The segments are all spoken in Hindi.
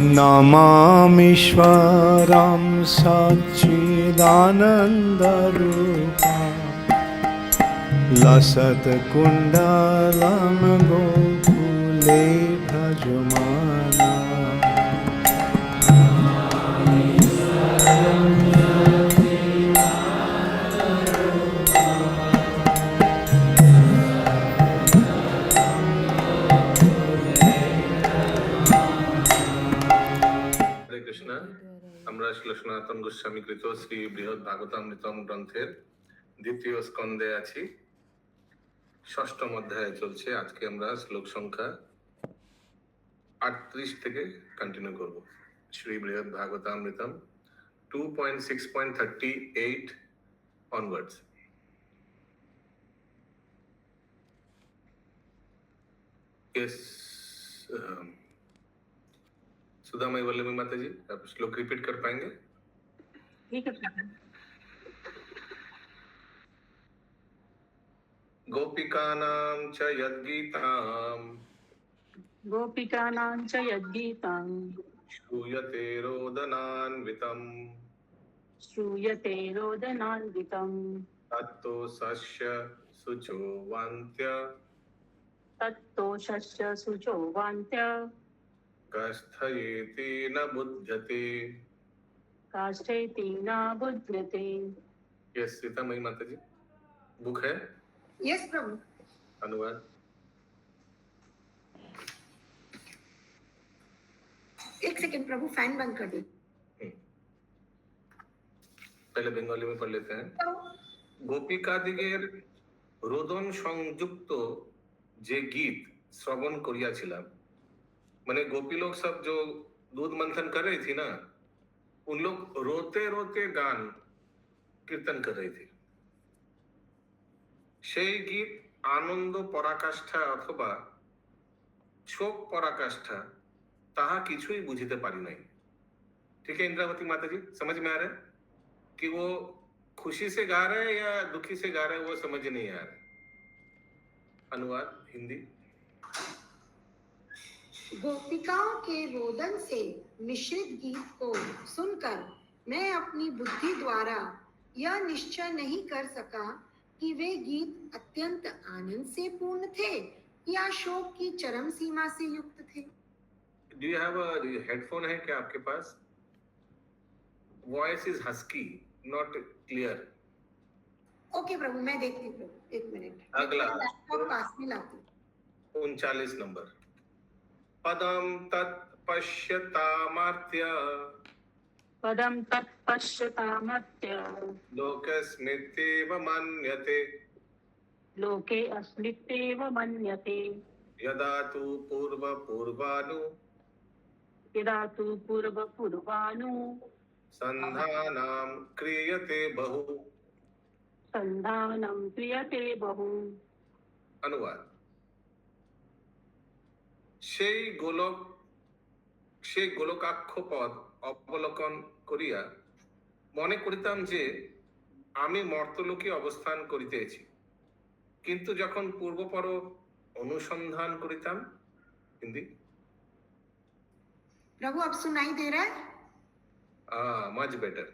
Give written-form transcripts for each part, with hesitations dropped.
नमामीश्वरं सच्चिदानन्दरूपं लसत्कुण्डलं गोकुले भजमाना। হরে কৃষ্ণ। আমরা শ্রী সনাতন গোস্বামী কৃত শ্রী বৃহৎ ভাগবতামৃতম গ্রন্থের দ্বিতীয় স্কন্ধে আছি, ষষ্ঠম অধ্যায়ে চলছে। আজকে আমরা শ্লোক সংখ্যা 38 থেকে কন্টিনিউ করব। শ্রী বৃহৎ ভাগবতামৃতম 2.6.38 onwards. Yes, सुदामाई वल्लभी माता जी, आप श्लोक रिपीट कर पाएंगे? ठीक है। गोपिकानां च यद्गीताम् गोपिकानां च यद्गीतां श्रूयते रोदनान्वितम् श्रूयते रोदनान्वितं तत्तोषस्य शुचो वान्त्य तत्तोषस्य शुचो वान्त्य कस्थयेति न बुध्यते। काष्ठेति न बुध्यते। यस, सीतामयी माता जी, बुक है? यस प्रभु। अनुवाद? एक सेकंड प्रभु, फैन बंद कर दे। पहले बंगाली में पढ़ लेते हैं। গোপিকাদিগের রোদন সংযুক্ত যে गीत श्रवण করিয়াছিলাম, माने गोपी लोग सब जो दूध मंथन कर रही थी ना, उन लोग रोते रोते गान कीर्तन कर रही थी। সেই गीत आनंद पराकाष्ठा अथवा शोक पराकाष्ठा ताहा किछुई बुझिते पारी नहीं। ठीक है इंद्रावती माता जी, समझ में आ रहा है कि वो खुशी से गा रहे हैं या दुखी से गा रहे हैं, वो समझ नहीं आ रहा है। अनुवाद हिंदी। गोपिकाओं के रोदन से मिश्रित गीत को सुनकर मैं अपनी बुद्धि द्वारा यह निश्चय नहीं कर सका कि वे गीत अत्यंत आनंद से पूर्ण थे या शोक की चरम सीमा से युक्त थे। Do you have a headphone है क्या आपके पास? Voice is husky, not clear. Okay Prabhu, मैं देखती हूँ प्रभु, एक मिनट। अगला लैपटॉप पास में लाती हूँ। 39 नंबर। पदम तत्पश्यतामर्त्य पदं तत्पश्यतामर्त्य लोकस्मित्येव मन्यते लोके अस्मित्येव मन्यते यदा तु पूर्वपूर्वानु यदा तु पूर्वपूर्वानु संधानां क्रियते बहु। सन्धानं क्रियते बहु। अनुवाद। সেই গোলকাক্ষ পদ অবলোকন করিয়া মনে করিতাম যে আমি মর্তলোকে অবস্থান করিতেছি, কিন্তু যখন পূর্বপর অনুসন্ধান করিতাম। হিন্দি। प्रभु अब सुनाई दे रहा है? Much better.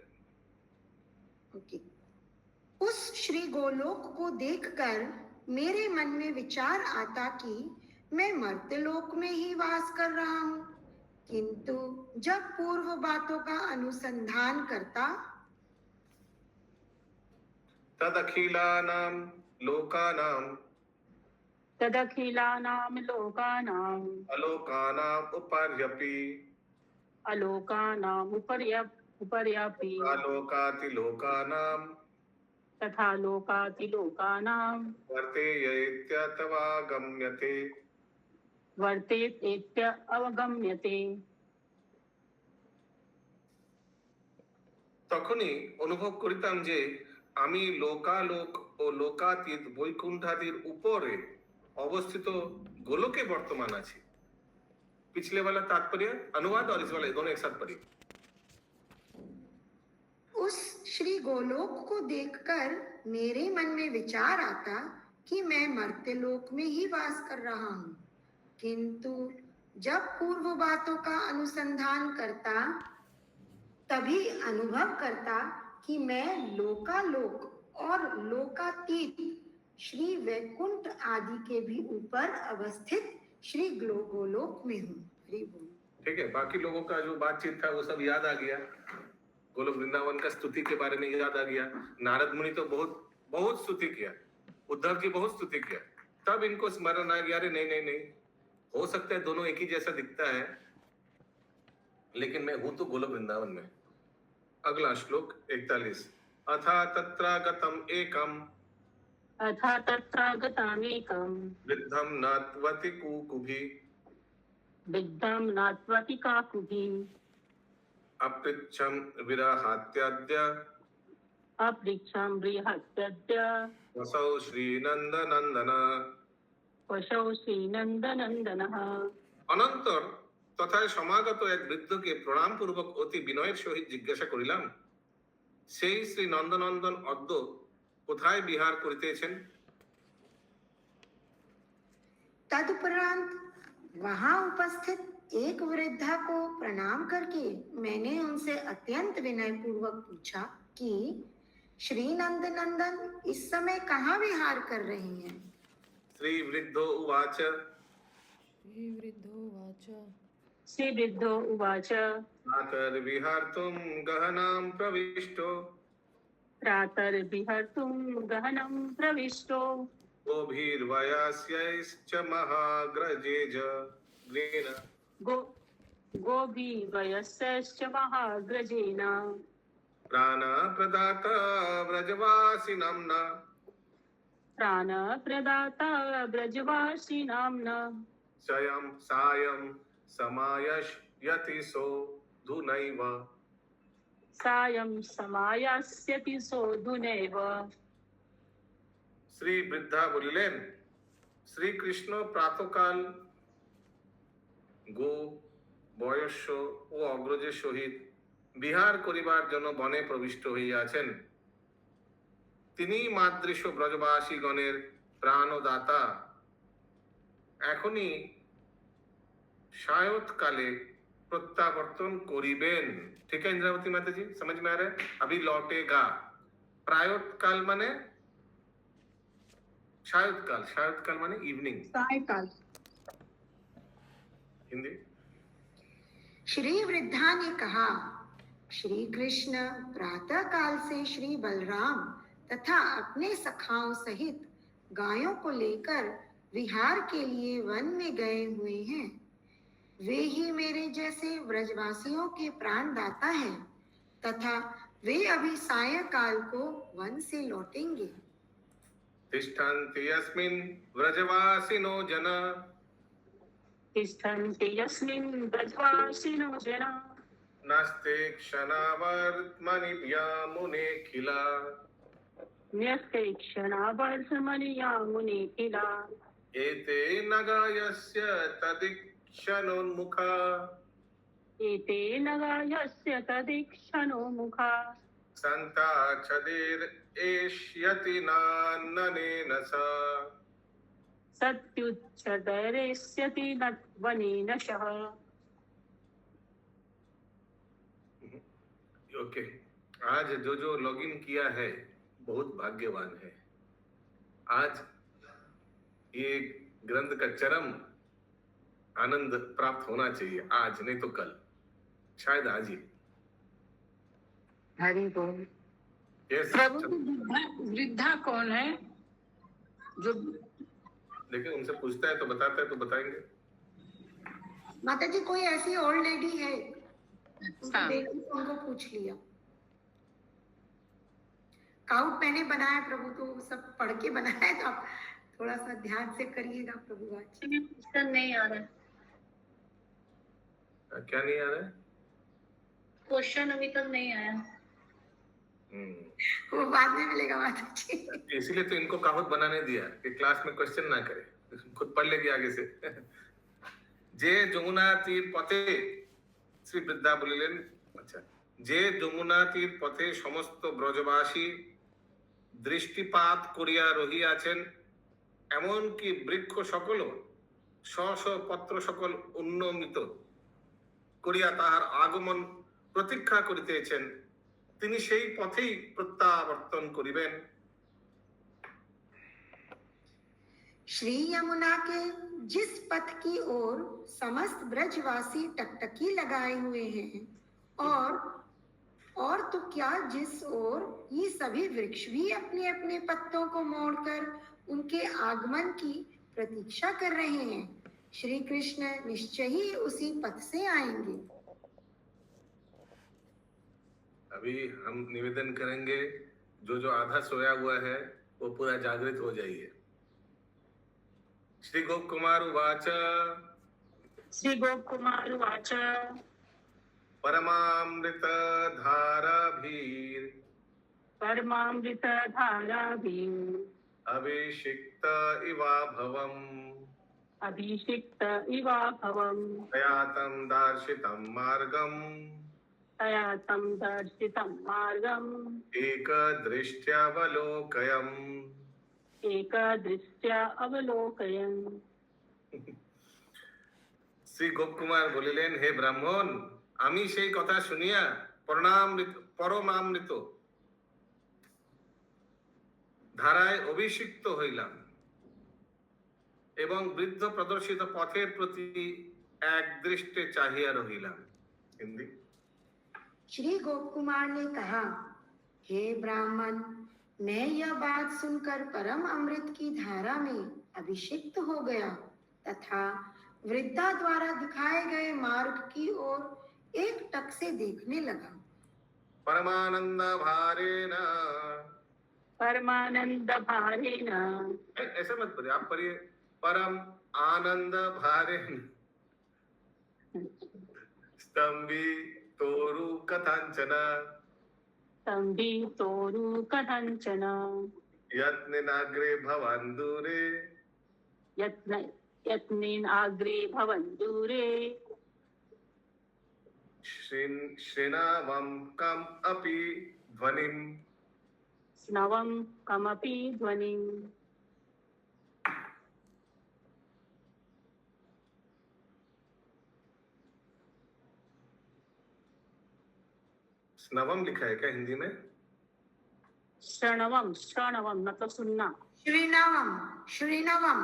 ओके। उस श्री गोलोक को देखकर मेरे मन में विचार आता कि मैं मर्त्यलोक में ही वास कर रहा हूँ, किंतु जब पूर्व बातों का अनुसंधान करता तदखिलानां लोकानां अलोकानाम् उपर्यपि अलोकानाम् उपर्यपि आलोकातिलोकानां तथा लोकातिलोकानां वर्तेयेत्यथवागम्यते वर्तेत अवगम्यते। তখনই অনুভব করিতাম যে আমি লোকালোক ও লোকাতীত বৈকুণ্ঠাদির উপরে অবস্থিত गोलोके वर्तमान आछि। पिछले वाला तात्पर्य अनुवाद और इस वाला दोनों एक साथ पढ़िए। उस श्री गोलोक को देखकर मेरे मन में विचार आता कि मैं मर्त्यलोक में ही वास कर रहा हूँ, किंतु जब पूर्व बातों का अनुसंधान करता तभी अनुभव करता कि मैं लोकालोक और लोकातीत श्री वैकुंठ आदि के भी ऊपर अवस्थित श्री गोलोक में हूँ। हरि बोल। ठीक है, बाकी लोगों का जो बातचीत था वो सब याद आ गया, गोलोक वृंदावन का स्तुति के बारे में याद आ गया। नारद मुनि तो बहुत बहुत स्तुति किया, उद्धव जी बहुत स्तुति किया, तब इनको स्मरण आ गया, अरे नहीं नहीं नहीं, हो सकता है दोनों एक ही जैसा दिखता है, लेकिन मैं हूं तो गोलोक वृंदावन में। अगला श्लोक 41। अथा तत्रागतम एकम अथा तत्रागतामेकम् वृद्धम नात्वति कुकुभि विद्धं नात्वति काकुभि अपृच्छम विरहात्याद्य अपृच्छं बृहत्यद्य वसौ श्रीनंदनंदन। पशौ শ্রীনন্দনন্দনः। অনন্তর তথায় সমাগত এক বৃদ্ধকে প্রণাম পূর্বক অতি বিনয়ের সহিত জিজ্ঞাসা করিলাম, সেই শ্রী নন্দনন্দন অদ্য কোথায় বিহার করিতেছেন? तदुपरांत वहां उपस्थित एक वृद्धा को प्रणाम करके मैंने उनसे अत्यंत विनय पूर्वक पूछा कि श्री नंदनंदन इस समय कहाँ विहार कर रहे हैं। श्री वृद्धो उवाच श्रीवृद्धो उवाच प्रातर्विहार्तुं गहनां प्रविष्टो प्रातर्विहर्तुं गहनं प्रविष्टो गोभिर्वयस्यैश्च महाग्रजेज ग्रेण गोभिर्वयस्यश्च महाग्रजेन प्राणप्रदाता व्रजवासिनं न प्राणप्रदाता ब्रजवासिनाम्ना स्वयं सायं समायष्यति सोऽधुनैव। सायं समायास्यति सोऽधुनैव। শ্রী বৃদ্ধা বলিলেন, শ্রীকৃষ্ণ প্রাতকাল গো বয়স্য ও অগ্রজের সহিত বিহার করিবার জন্য বনে প্রবিষ্ট হইয়াছেন। তিনি মাদৃশ ব্রজবাসীগণের প্রাণদাতা। এখনই सायंकाले प्रत्यावर्तन करिबेन। ठीक है इंद्रावती माता जी, समझ में आ रहा है? अभी लौटेगा। प्रायोत्काल माने सायंकाल, सायंकाल माने इवनिंग, सायंकाल। हिंदी। श्री वृद्धा ने कहा, श्री कृष्ण प्रातः काल से श्री बलराम तथा अपने सखाओं सहित गायों को लेकर विहार के लिए वन में गए हुए हैं। वे ही मेरे जैसे व्रजवासियों के प्राणदाता हैं तथा वे अभी सायंकाल को वन से लौटेंगे। तिष्ठन्ति यस्मिन् व्रजवासिनो जना तिष्ठन्ति यस्मिन् ब्रजवासिनो जना नास्ते क्षणावर्त्मनि यामुने खिला न्यस्ते क्षणावर्धमनिया मुनिखिला एते नगायस्य तदिक्षणोन्मुखा एते नगायस्य तदीक्षणोन्मुखा सन्ताच्छदिरेष्यति नान्ननेन सा सत्युच्चदैरेष्यति न वनेन शः। ओके, आज जो लॉगिन किया है बहुत भाग्यवान है। आज ये ग्रंथ का चरम आनंद प्राप्त होना चाहिए, आज नहीं तो कल, शायद आज ही। हरि बोल। Yes, प्रभु की वृद्धा कौन है? जो लेकिन उनसे पूछता है तो बताता है तो बताएंगे। माता जी कोई ऐसी ओल्ड लेडी है? हाँ। उनको पूछ लिया। काउट मैंने बनाया प्रभु, तो सब पढ़ के बनाया, तो आप थोड़ा सा ध्यान से करिएगा प्रभु। आज क्वेश्चन नहीं आ रहा है। क्या नहीं आ रहा है? क्वेश्चन अभी तक नहीं आया। वो बाद में मिलेगा माता जी। इसीलिए तो इनको कहावत बनाने दिया कि क्लास में क्वेश्चन ना करे, खुद पढ़ लेगी आगे से। जे যমুনা তীর পথে, শ্রী বৃদ্ধা বলিলেন, আচ্ছা, যে যমুনা তীর পথে সমস্ত ব্রজবাসী দৃষ্টিপাত করিয়া রহিয়াছেন, এমন কি বৃক্ষ সকল স্ব স্ব পত্র সকল উন্নমিত করিয়া তাহার আগমন প্রতীক্ষা করিতেছেন, তিনি সেই পথেই প্রত্যাবর্তন করিবেন। श्री यमुना के जिस पथ की ओर समस्त ब्रजवासी टकटकी लगाए हुए हैं, और तो क्या जिस ओर ये सभी वृक्ष भी अपने अपने पत्तों को मोड़कर उनके आगमन की प्रतीक्षा कर रहे हैं, श्री कृष्ण निश्चय ही उसी पथ से आएंगे। अभी हम निवेदन करेंगे, जो जो आधा सोया हुआ है वो पूरा जागृत हो जाइए। श्री गोप कुमार उवाच श्री गोप कुमार उवाच परमामृत धाराभीर परमामृत धाराभिः अभिषिक्त इवा भवम् अभिषिक्त इवा भवम् तयातं दर्शितं मार्गम् तया तं दर्शितं मार्गम् एकदृष्ट्यवलोकयम्। एकदृष्ट्या अवलोकयन्। শ্রী গোপকুমার বলিলেন, হে ব্রাহ্মণ, আমি সেই কথা শুনিয়া পরমামৃত ধারায় অভিষিক্ত হইলাম এবং বৃদ্ধ প্রদর্শিত পথের প্রতি এক দৃষ্টে চাহিয়া রহিলাম। হিন্দি। श्री गोप कुमार ने कहा, हे ब्राह्मण, मैं यह बात सुनकर परम अमृत की धारा में अभिषिक्त हो गया तथा वृद्धा द्वारा दिखाए गए मार्ग की ओर एक टक से देखने लगा। परमानंद भारेण, परमानंद भारेण, ऐसे मत पढ़िए, आप पढ़िए परम आनंद भारेण स्तंभी तोरु कथंचन स्तंभितोरु कथंचन यत्नेनाग्रे भवन् दूरे यत्नेन अग्रे भवन् दूरे श्रीनावं कम् अपि ध्वनिम् स्नवं कमपि ध्वनिम्। स्नवम लिखा है क्या हिंदी में? श्रणवम, श्रणवम मतलब सुनना। श्रीनवम, श्रीनवम,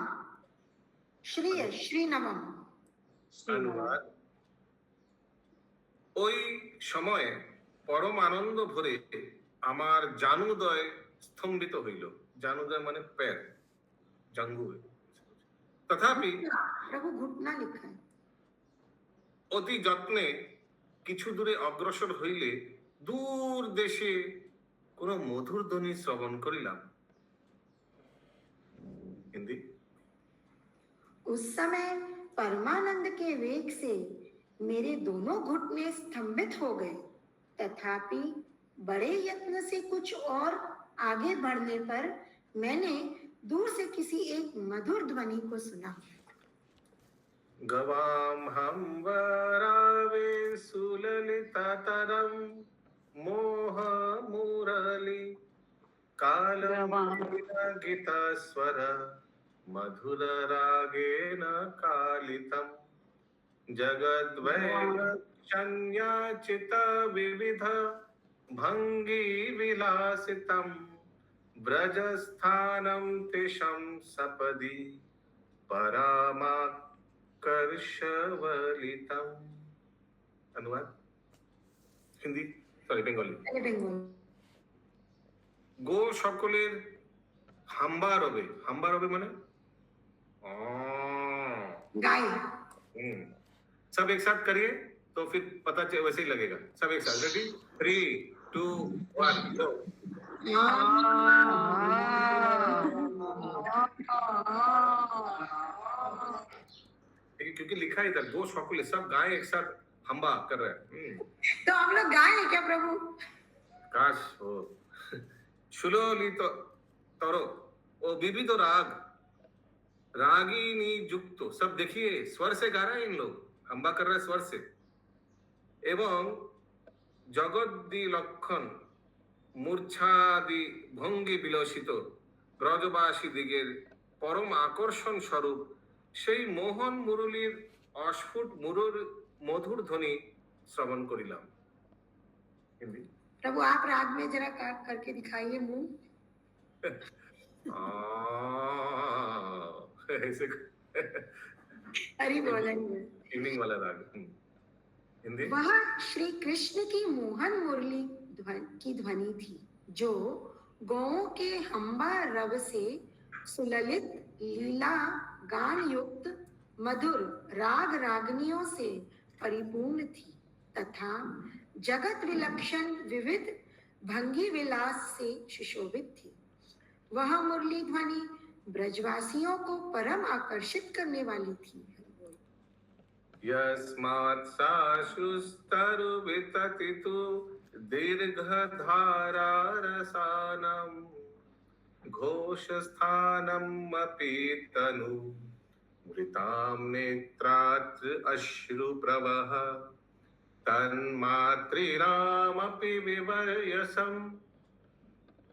श्रीनवम। अनुवाद। ওই সময়ে পরম আনন্দ ভরে আমার জানুদয় স্তম্ভিত হইল। জানুদয় মানে पैर, जंगू। तथापि प्रभु घुटना लिखा है। অতি যত্নে কিছু দূরে অগ্রসর হইলে দূর দেশে কোন মধুর ধ্বনি শ্রবণ করিলাম। हिंदी। उस समय परमानंद के वेग से मेरे दोनों घुटने स्तंभित हो गए, तथापि बड़े यत्न से कुछ और आगे बढ़ने पर मैंने दूर से किसी एक मधुर ध्वनि को सुना। गवाम हम वरावे सुललिततरम मोह मुरली कालम गीत स्वर मधुर रागेन कालितम जगद्वैलक्षण्याचित विविध भंगी विलासितम ब्रजस्थानं तेषं सपदि परामाकर्षवलितम्। अनुवाद। हिंदी, सॉरी बेंगली। गो সকলের হাম্বা রবে। হাম্বা রবে মানে गाय। सब एक साथ करिए तो फिर पता चले, वैसे ही लगेगा। सब एक साथ, रेडी 3 2 1 गो। क्योंकि लिखा है इधर गो সকলে, सब गाय एक साथ हम्बा कर रहे हैं। तो हम लोग गाय हैं क्या प्रभु? काश हो। सुललित तरो ओ विविध राग रागिनी युक्त, सब देखिए स्वर से गा रहे हैं इन लोग, हम्बा कर रहे हैं स्वर से। एवं जगद्दी लक्षण मूर्छादि भंगी विलसित ब्रजबासी दिगेर परम आकर्षण स्वरूप সেই মোহন মুরলীর অস্ফুট মধুর ধ্বনি শ্রবণ করিলাম। হিন্দি। प्रभु आप राग में जरा करके दिखाइए मुंह। ऐसे हरि बोल हरि बोल। ट्यूनिंग वाला राग। हिंदी। वह श्री कृष्ण की मोहन मुरली की ध्वनि थी जो गौओं के हम्बा रव से सुललित लीला गान युक्त मधुर राग रागनियों से परिपूर्ण थी तथा जगत विलक्षण विविध भंगी विलास से सुशोभित थी। वह मुरली ध्वनि ब्रजवासियों को परम आकर्षित करने वाली थी। यस्मात् साश्रुस्तरु विततितु दीर्घधारा रसानं घोषस्थानम् अपि तनु मृतां नेत्रात्र अश्रुप्रवह तन्मातॄणामपि विवर्यसं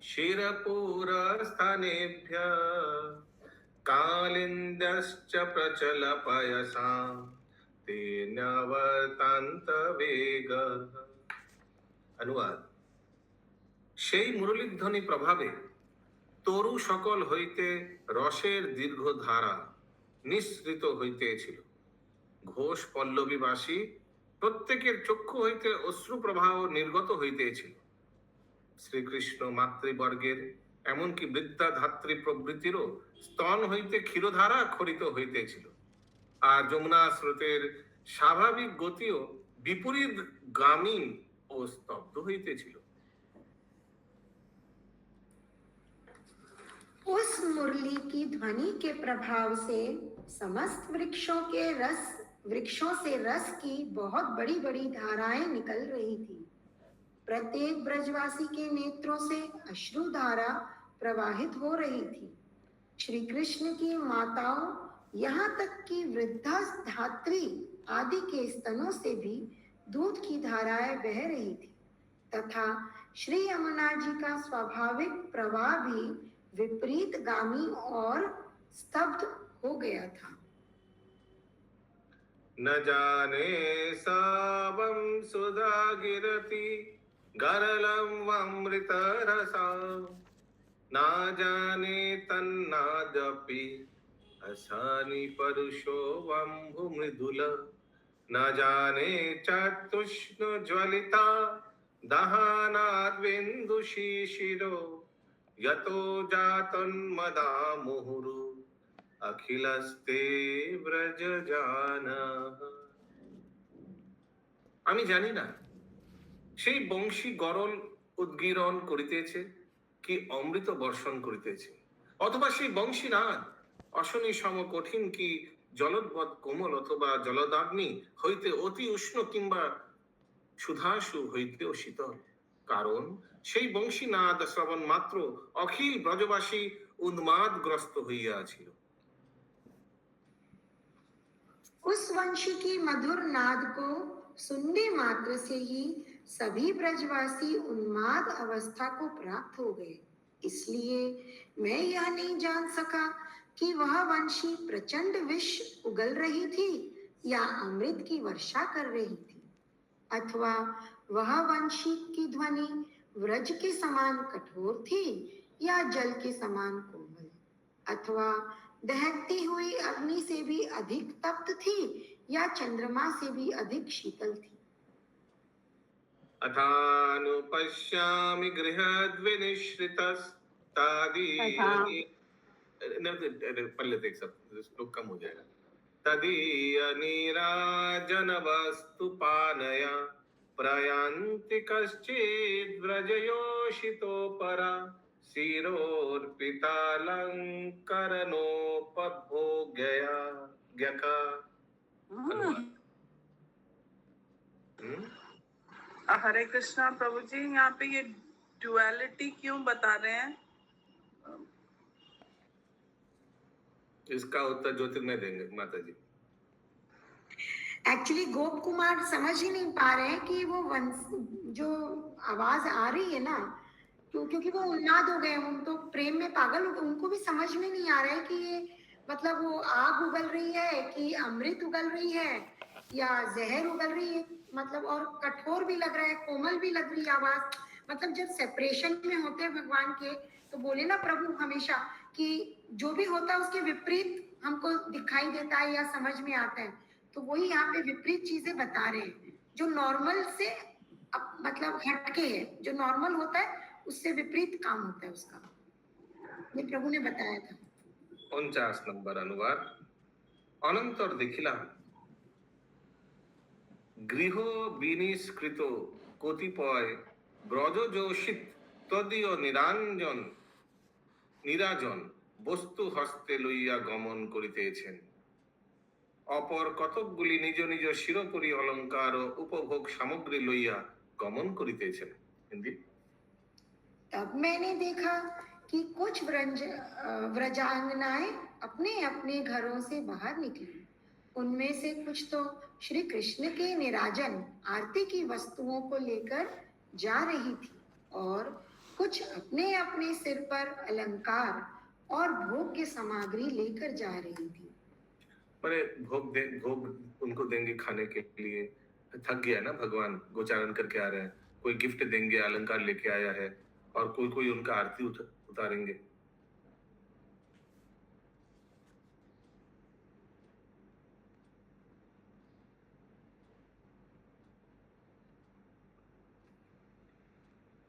शिरपुरस्थानेभ्यः कालिन्द्यश्च प्रचलपयसां तेन्यवर्तन्त वेग। अनुवाद। সেই মুরলীধ্বনি প্রভাবে তরু সকল হইতে রসের দীর্ঘ ধারা নিঃসৃত হইতেছিল। ঘোষ পল্লবীবাসী প্রত্যেকের চক্ষু হইতে অশ্রু প্রবাহ নির্গত হইতেছিল। শ্রীকৃষ্ণ মাতৃবর্গের এমনকি বৃদ্ধা ধাত্রী প্রভৃতিরও স্তন হইতে ক্ষীরধারা খরিত হইতেছিল। আর যমুনা স্রোতের স্বাভাবিক গতিও বিপরীত গামী ও স্তব্ধ হইতেছিল। उस मुरली की ध्वनि के प्रभाव से समस्त वृक्षों से रस की बहुत बड़ी बड़ी धाराएं निकल रही थी। प्रत्येक ब्रजवासी के नेत्रों से अश्रु धारा प्रवाहित हो रही थी। श्री कृष्ण की माताओं यहाँ तक कि वृद्धा धात्री आदि के स्तनों से भी दूध की धाराएं बह रही थी तथा श्री यमुना जी का स्वाभाविक प्रवाह भी विपरीत गामी और स्तब्ध हो गया था। न जाने सावं सुधा गिरति गरलं वमृत रसा न जाने तन्नादपि असानि परुषो वम्भु मृदुल न जाने चतुष्ण ज्वलिता दहानाद्विन्दु शिशिरो यतो जातन्मदा मुहुरु अखिलस्ते ब्रज जाना। আমি জানি না সেই বংশী গরল উদ্গীরণ করিতেছে কি অমৃত বর্ষণ করিতেছে, অথবা সেই বংশীনাদ অশনি সম কঠিন কি জলদ্বৎ কোমল অথবা জলদাগ্নি হইতে অতি উষ্ণ কিংবা সুধাসু হইতেও শীতল। কারণ সেই বংশীনাদ শ্রবণ মাত্র অখিল ব্রজবাসী উন্মাদগ্রস্ত হইয়াছিল। उस वंशी की मधुर नाद को सुनने मात्र से ही सभी ब्रजवासी उन्माद अवस्था को प्राप्त हो गए। इसलिए मैं यह नहीं जान सका कि वह वंशी प्रचंड विष उगल रही थी या अमृत की वर्षा कर रही थी, अथवा वह वंशी की ध्वनि व्रज के समान कठोर थी या जल के समान कोमल, अथवा दहकती हुई अग्नि से भी अधिक तप्त थी या चंद्रमा से भी अधिक शीतल थी। अथानुपश्यामि गृहद्विनिश्रितस्तादीयनि पल्ले देख सब श्लोक कम हो जाएगा। तदीय नीराजन वस्तु पानया प्रयान्ति कश्चिद् व्रजयोषितोपरा शिरोर्पितालङ्करणोपभोग्यया ज्ञका। हरे कृष्णा प्रभु जी, यहाँ पे ये डुअलिटी क्यों बता रहे हैं? इसका उत्तर ज्योतिर्मय देंगे माता जी। एक्चुअली गोप कुमार समझ ही नहीं पा रहे हैं कि वो जो आवाज आ रही है ना, क्योंकि वो उन्माद हो गए, उन तो प्रेम में पागल हो गए, उनको भी समझ में नहीं आ रहा है कि ये मतलब वो आग उगल रही है कि अमृत उगल रही है या जहर उगल रही है, मतलब और कठोर भी लग रहा है, कोमल भी लग रही है आवाज। मतलब जब सेपरेशन में होते हैं भगवान के, तो बोले ना प्रभु हमेशा कि जो भी होता है उसके विपरीत हमको दिखाई देता है या समझ में आता है। तो वही यहाँ पे विपरीत चीजें बता रहे हैं, जो नॉर्मल से मतलब हटके है, जो नॉर्मल होता है उससे विपरीत काम होता है उसका, ये प्रभु ने बताया था। 49 নম্বর অনুবাদ। অনন্তর দেখিলাম গৃহ বিনিষ্কৃত কতিপয় ব্রজযোষিত তদীয় নিরাজন বস্তু হস্তে লইয়া গমন করিতেছেন, অপর কতকগুলি নিজ নিজ শিরোপরি অলঙ্কার ও উপভোগ সামগ্রী লইয়া গমন করিতেছেন। হিন্দি। तब मैंने देखा कि कुछ व्रजांगनाएं अपने अपने घरों से बाहर निकली। उनमें से कुछ तो श्री कृष्ण के निराजन आरती की वस्तुओं को लेकर जा रही थी और कुछ अपने अपने सिर पर अलंकार और भोग्य सामग्री लेकर जा रही थी। माने भोग उनको देंगे खाने के लिए, थक गया ना भगवान, गोचारण करके आ रहे हैं, कोई गिफ्ट देंगे, अलंकार लेके आया है, और कोई कोई उनका आरती उतारेंगे।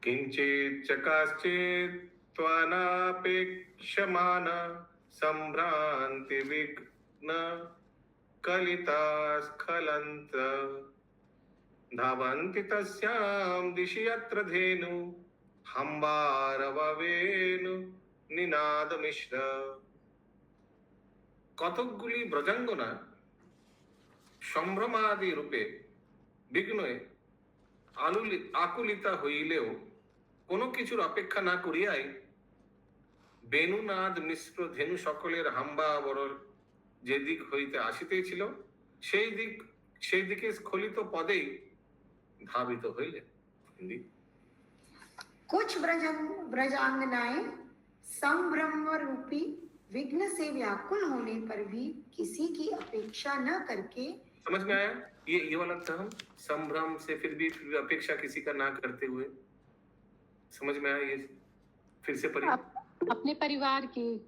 किंचित चकाश्चित त्वनापेक्षमान संभ्रांति विघ्न कलितास्खलन्त धावन्ति तस्यां दिशि यत्र धेनु हम्बारवेणु निनाद मिश्र। কতকগুলি ব্রজাঙ্গনা সম্ভ্রমাদি রূপে বিঘ্নে আকুলিতা হইলেও কোনো কিছুর অপেক্ষা না করিয়াই বেণুনাদ মিশ্র ধেনু সকলের হাম্বাবরর যে দিক হইতে আসিতেছিল সেই দিকে স্খলিত পদেই ধাবিত হইলেন। হিন্দি। कुछ ब्रजांगनाएं संभ्रम रूपी विघ्न से व्याकुल होने पर भी किसी की अपेक्षा न करके। समझ में आया ये वाला टर्म, संभ्रम से फिर भी अपेक्षा किसी का ना करते हुए, समझ में आया? ये फिर से पढ़िए। अपने परिवार की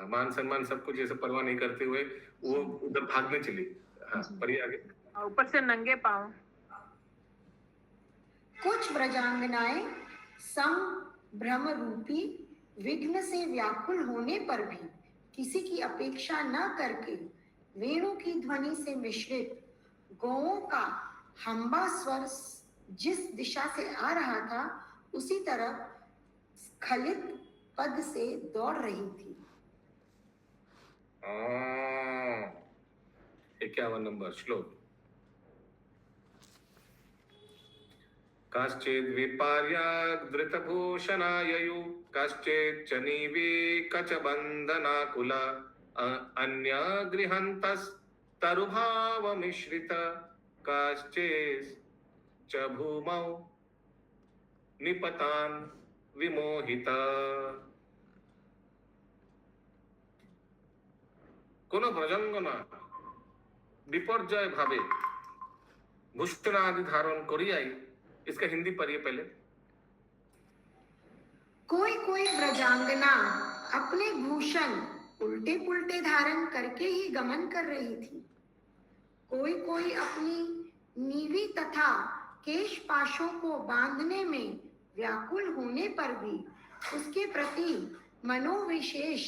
मान सम्मान सब कुछ ये सब परवाह नहीं करते हुए वो उधर भागने चली। हाँ, पढ़िए आगे। ऊपर से नंगे पाँव। कुछ ब्रजांगनाएं संभ्रम रूपी विघ्न से व्याकुल होने पर भी किसी की अपेक्षा न करके वेणु की ध्वनि से मिश्रित गौओं का हम्बा स्वर जिस दिशा से आ रहा था उसी तरफ स्खलित पद से दौड़ रही थी। 51 नंबर श्लोक। कश्चिद् विपर्याद्धृतभूषणाययु कश्चित् च नीवे कचबन्धनाकुला अन्या गृहन्तस्तरुभावमिश्रित कश्चित् च भूमौ निपतान् विमोहिता। কোন ব্রজাঙ্গনা বিপর্যয় ভাবে ভূষণ आदि धारण करियाई। इसका हिंदी पढ़िए पहले। कोई कोई ब्रजांगना अपने भूषण उल्टे पुल्टे धारण करके ही गमन कर रही थी। कोई कोई अपनी नीवी तथा केश पाशों को बांधने में व्याकुल होने पर भी उसके प्रति मनोनिवेश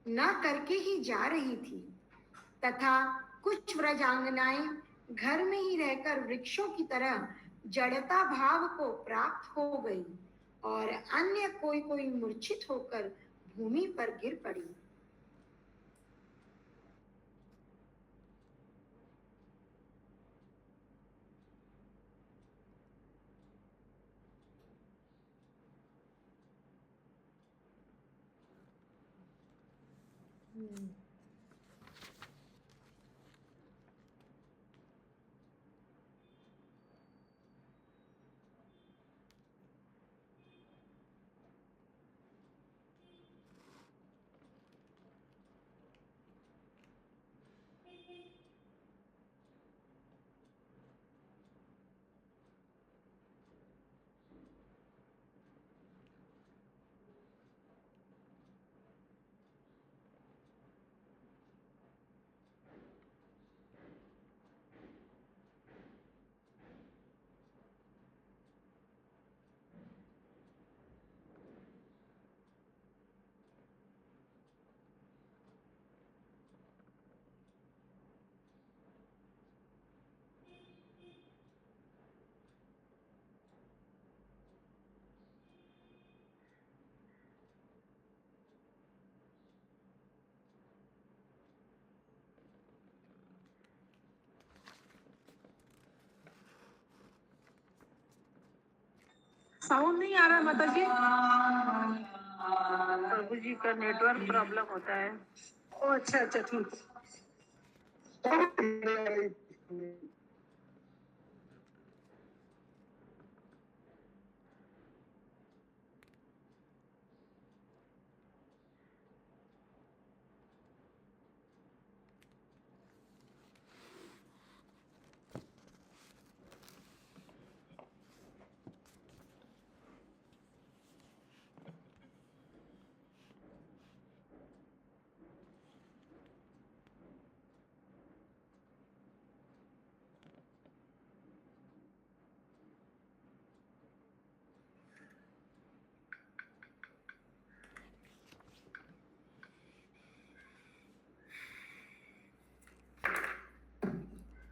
न करके ही जा रही थी, तथा कुछ व्रजांगनाएं घर में ही रहकर वृक्षों की तरह जड़ता भाव को प्राप्त हो गई और अन्य कोई कोई मूर्छित होकर भूमि पर गिर पड़ी। साउंड नहीं आ रहा माता जी। प्रभु जी का नेटवर्क प्रॉब्लम होता है। ओ अच्छा अच्छा ठीक।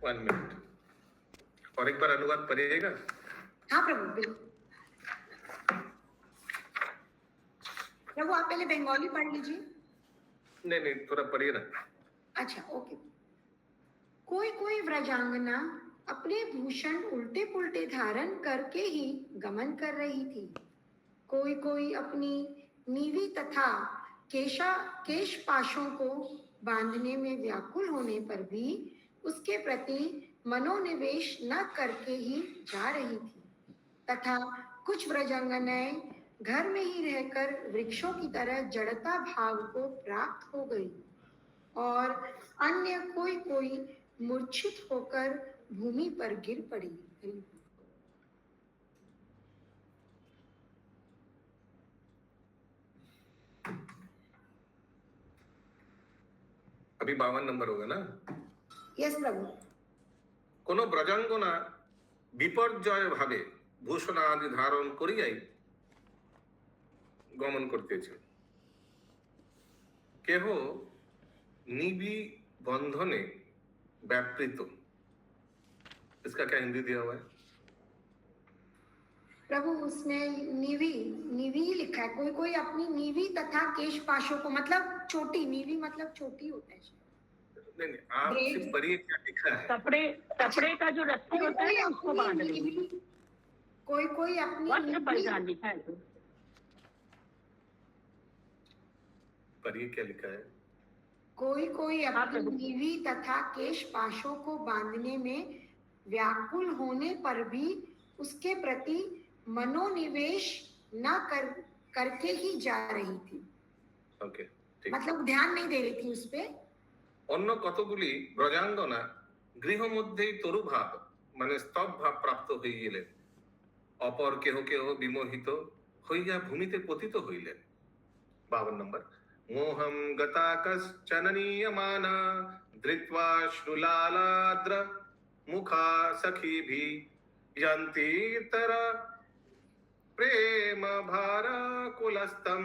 वन मिनट और एक बार अनुवाद पढ़िएगा। हाँ प्रभु बिल्कुल। प्रभु आप पहले बंगाली पढ़ लीजिए। नहीं नहीं, थोड़ा पढ़िए ना। अच्छा ओके। कोई कोई व्रजांगना अपने भूषण उल्टे पुल्टे धारण करके ही गमन कर रही थी। कोई कोई अपनी नीवी तथा केश पाशों को बांधने में व्याकुल होने पर भी उसके प्रति मनोनिवेश न करके ही जा रही थी, तथा कुछ व्रजांगनाएं घर में ही रहकर वृक्षों की तरह जड़ता भाव को प्राप्त हो गई, और अन्य कोई कोई मूर्छित होकर भूमि पर गिर पड़ी। अभी 52 नंबर होगा ना? यस प्रभु। কোনো ব্রজাঙ্গনা বিপর্যয় ভাবে ভূষণ আদি ধারণ করিয়াই গমন করতেছে। কেহ নিবি बंधने व्यापृत। इसका क्या हिंदी दिया हुआ है? प्रभु उसने नीवी नीवी ही लिखा है। कोई कोई अपनी नीवी तथा केश पाशों को, मतलब छोटी, नीवी मतलब छोटी होता है। नहीं नहीं, आप सिर्फ पढ़िए क्या लिखा है। कपड़े का जो रस्सी होता है ना उसको बांध ली। कोई कोई अपनी वस्त्र परिधान लिखा है। पढ़िए क्या लिखा है। कोई कोई अपनी नीवी तथा केश पाशों को बांधने में व्याकुल होने पर भी उसके प्रति मनोनिवेश न करके ही जा रही थी। ओके ठीक। मतलब ध्यान नहीं दे रही थी उस पे। অন্য কতগুলি ব্রজাঙ্গনা গৃহ মধ্যেই তরুভাব মানে স্তব ভাব প্রাপ্ত হইলেন, অপর কেহ কেহ বিমোহিত হইয়া ভূমিতে পতিত হইলেন। 52 নম্বর। মোহম গতা কশ্চননীয়মানা ধৃত্বা শ্রুলালাদ্র মুখা সখীভি যন্তি তর প্রেম ভারাকুলস্তম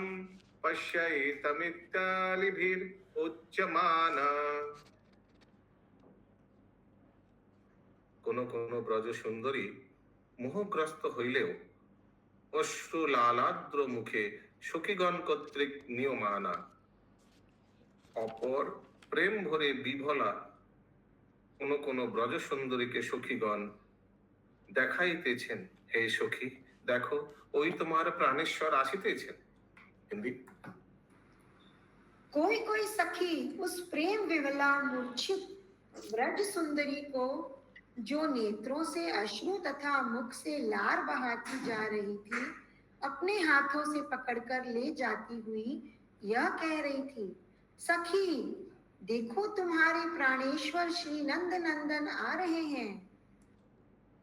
পশ্যৈতমিত্যালিভির উচ্চমানা। কোন কোন ব্রজ সুন্দরী মোহগ্রস্ত হইলেও অশ্রু লালাদ্র মুখে সখীগণ কর্তৃক নিয়মানা, অপর প্রেম ভরে বিভলা কোন কোন ব্রজ সুন্দরীকে সখীগণ দেখাইতেছেন, হে সখী দেখো ওই তোমার প্রাণেশ্বর আসিতেছেন। हिंदी। कोई कोई सखी उस प्रेम विवला मूर्छित व्रज सुंदरी को, जो नेत्रों से अश्रु तथा मुख से लार बहाती जा रही थी, अपने हाथों से पकड़कर ले जाती हुई यह कह रही थी, सखी देखो तुम्हारे प्राणेश्वर श्री नंद नंदन आ रहे हैं।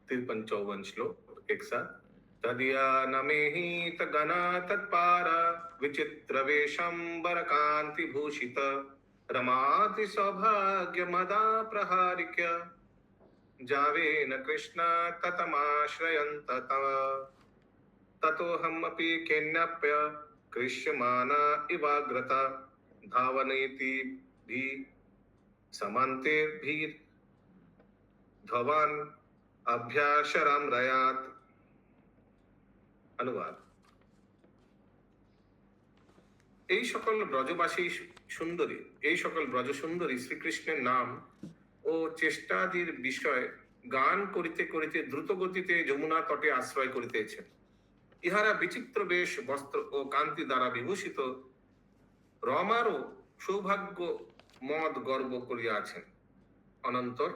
53-54 श्लोक एक साथ। तदियानमेहि तगना तत्पार विचित्र वेशंबर कांति भूषित रमाति सौभाग्य मदा प्रहारिक्य जावेन कृष्ण ततमाश्रयन्त तव ततोऽहमपि केन्यप्य कृष्यमाना इवाग्रत धावनेति भी समान्तेर्भिर् धवान् अभ्यासरं रयात्। अनुवाद। এই সকল ব্রজবাসী সুন্দরী, এই সকল ব্রজ সুন্দরী শ্রীকৃষ্ণের নাম ও চেষ্টাদির বিষয় গান করিতে করিতে দ্রুত গতিতে যমুনা তটে আশ্রয় করিতেছেন। ইহারা বিচিত্র বেশ বস্ত্র ও কান্তি দ্বারা বিভূষিত রমারও সৌভাগ্য মদ গর্ব করিয়াছেন। অনন্তর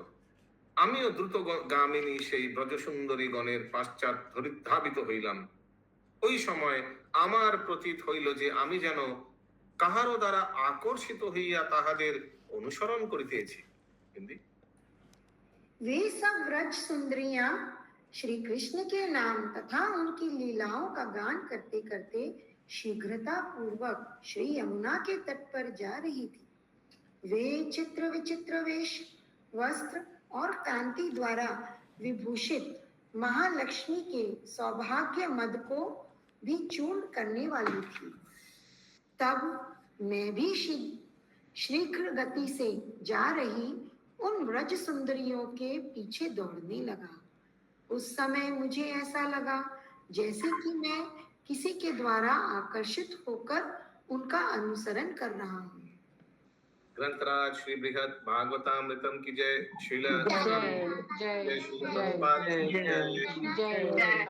আমিও দ্রুত গামিনী সেই ব্রজসুন্দরী গণের পাশ্চাৎ ধাবিত হইলাম। ওই সময় আমার প্রতীত হইল যে আমি যেন কাহারও দ্বারা আকর্ষিত হইয়া তাহাদের অনুসরণ করিতেছি। হিন্দি। वे सब व्रज सुंदरियां श्री कृष्ण के नाम तथा उनकी लीलाओं का गान करते करते शीघ्रता पूर्वक श्री यमुना के तट पर जा रही थी। वे चित्र विचित्र वेश, वस्त्र और कांति द्वारा विभूषित महालक्ष्मी के सौभाग्य मद को भी चूर्ण करने वाली थी। तब मैं भी शीघ्र गति से जा रही उन व्रज सुंदरियों के पीछे दौड़ने लगा। उस समय मुझे ऐसा लगा जैसे कि मैं किसी के द्वारा आकर्षित होकर उनका अनुसरण कर रहा हूँ। ग्रंथराज श्री बृहद भागवतामृतम की जय। श्रील जय जय जय श्री जय प्रभुपाद की जय। जय जय